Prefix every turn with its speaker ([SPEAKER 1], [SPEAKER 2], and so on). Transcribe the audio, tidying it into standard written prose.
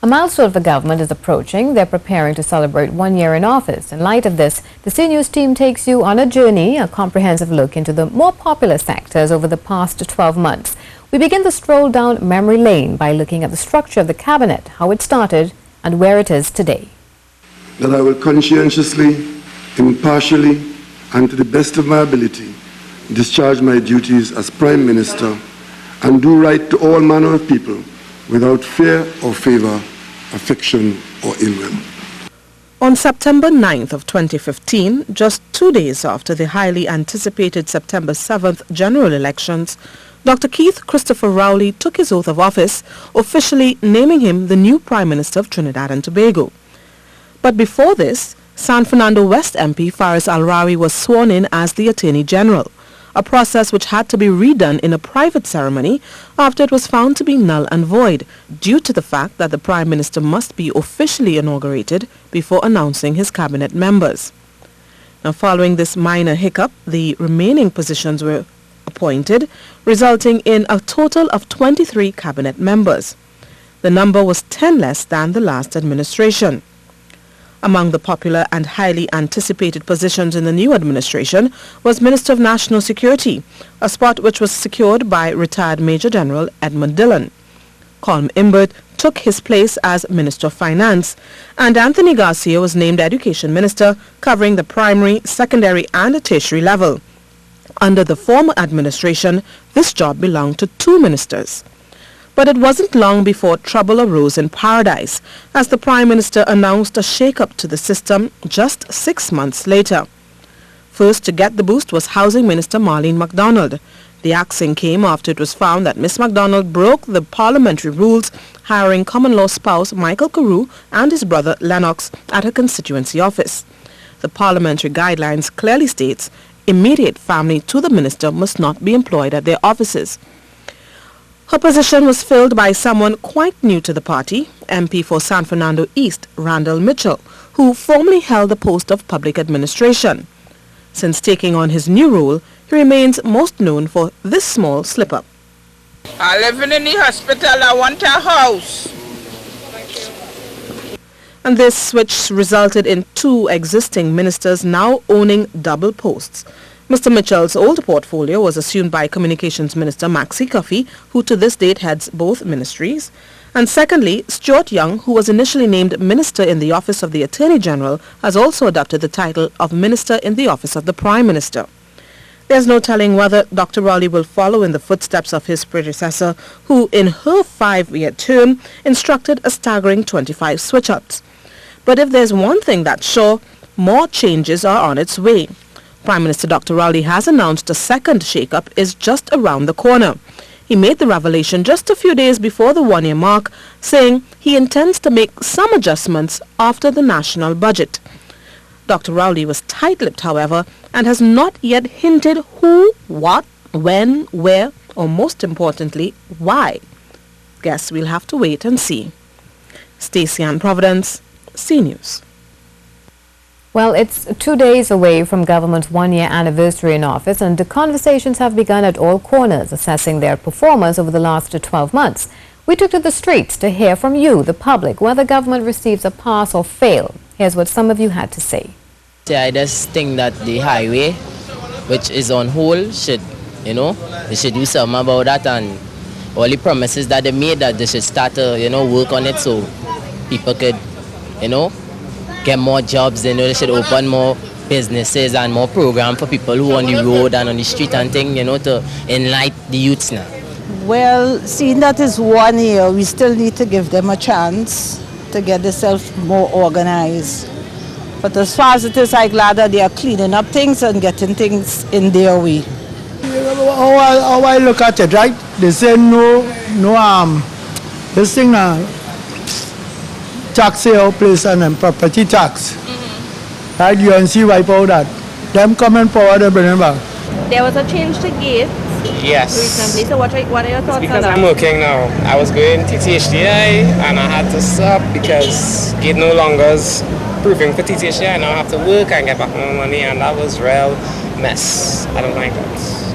[SPEAKER 1] A milestone for government is approaching. They're preparing to celebrate 1 year in office. In light of this, the CNews team takes you on a journey, a comprehensive look into the more popular sectors over the past 12 months. We begin the stroll down memory lane by looking at the structure of the cabinet, how it started and where it is today.
[SPEAKER 2] That I will conscientiously, impartially, and to the best of my ability, discharge my duties as Prime Minister and do right to all manner of people without fear or favor, affection or ill will.
[SPEAKER 3] On September 9th of 2015, just 2 days after the highly anticipated September 7th general elections, Dr. Keith Christopher Rowley took his oath of office, officially naming him the new Prime Minister of Trinidad and Tobago. But before this, San Fernando West MP Faris Al-Rawi was sworn in as the Attorney General, a process which had to be redone in a private ceremony after it was found to be null and void due to the fact that the Prime Minister must be officially inaugurated before announcing his cabinet members. Now, following this minor hiccup, the remaining positions were appointed, resulting in a total of 23 cabinet members. The number was 10 less than the last administration. Among the popular and highly anticipated positions in the new administration was Minister of National Security, a spot which was secured by retired Major General Edmund Dillon. Colm Imbert took his place as Minister of Finance, and Anthony Garcia was named Education Minister, covering the primary, secondary and tertiary level. Under the former administration, this job belonged to 2 ministers. But it wasn't long before trouble arose in paradise, as the Prime Minister announced a shake-up to the system just 6 months later. First to get the boost was Housing Minister Marlene MacDonald. The axing came after it was found that Miss MacDonald broke the parliamentary rules, hiring common-law spouse Michael Carew and his brother Lennox at her constituency office. The parliamentary guidelines clearly states immediate family to the minister must not be employed at their offices. Her position was filled by someone quite new to the party, MP for San Fernando East, Randall Mitchell, who formerly held the post of public administration. Since taking on his new role, he remains most known for this small slip-up.
[SPEAKER 4] I live in the hospital. I want a house.
[SPEAKER 3] And this switch resulted in 2 existing ministers now owning double posts. Mr. Mitchell's old portfolio was assumed by Communications Minister Maxie Cuffy, who to this date heads both ministries. And secondly, Stuart Young, who was initially named Minister in the Office of the Attorney General, has also adopted the title of Minister in the Office of the Prime Minister. There's no telling whether Dr. Rowley will follow in the footsteps of his predecessor, who in her 5-year term instructed a staggering 25 switch-ups. But if there's one thing that's sure, more changes are on its way. Prime Minister Dr. Rowley has announced a second shake-up is just around the corner. He made the revelation just a few days before the 1-year mark, saying he intends to make some adjustments after the national budget. Dr. Rowley was tight-lipped, however, and has not yet hinted who, what, when, where, or most importantly, why. Guess we'll have to wait and see. Stacey Ann Providence, CNews.
[SPEAKER 1] Well, it's 2 days away from government's 1-year anniversary in office, and the conversations have begun at all corners, assessing their performance over the last 12 months. We took to the streets to hear from you, the public, whether government receives a pass or fail. Here's what some of you had to say.
[SPEAKER 5] I just think that the highway, which is on hold, should, they should do something about that, and all the promises that they made, that they should start to, work on it so people could, get more jobs. They should open more businesses and more program for people who on the road and on the street and thing, to enlighten the youths now.
[SPEAKER 6] Well, seeing that is 1 year, we still need to give them a chance to get themselves more organized. But as far as it is, I'm glad that they are cleaning up things and getting things in their way.
[SPEAKER 7] How I look at it, right? They say this thing tax sale place and property tax. Right? You can see wipe out that. Them coming forward and bring them back.
[SPEAKER 8] There was a change to gates.
[SPEAKER 9] Yes.
[SPEAKER 8] Recently. So what are your thoughts on that?
[SPEAKER 9] Because I'm working now. I was going to TTHDI and I had to stop because gate no longer is proving for TTHDI. Now I have to work and get back my money, and that was real mess. I don't like that.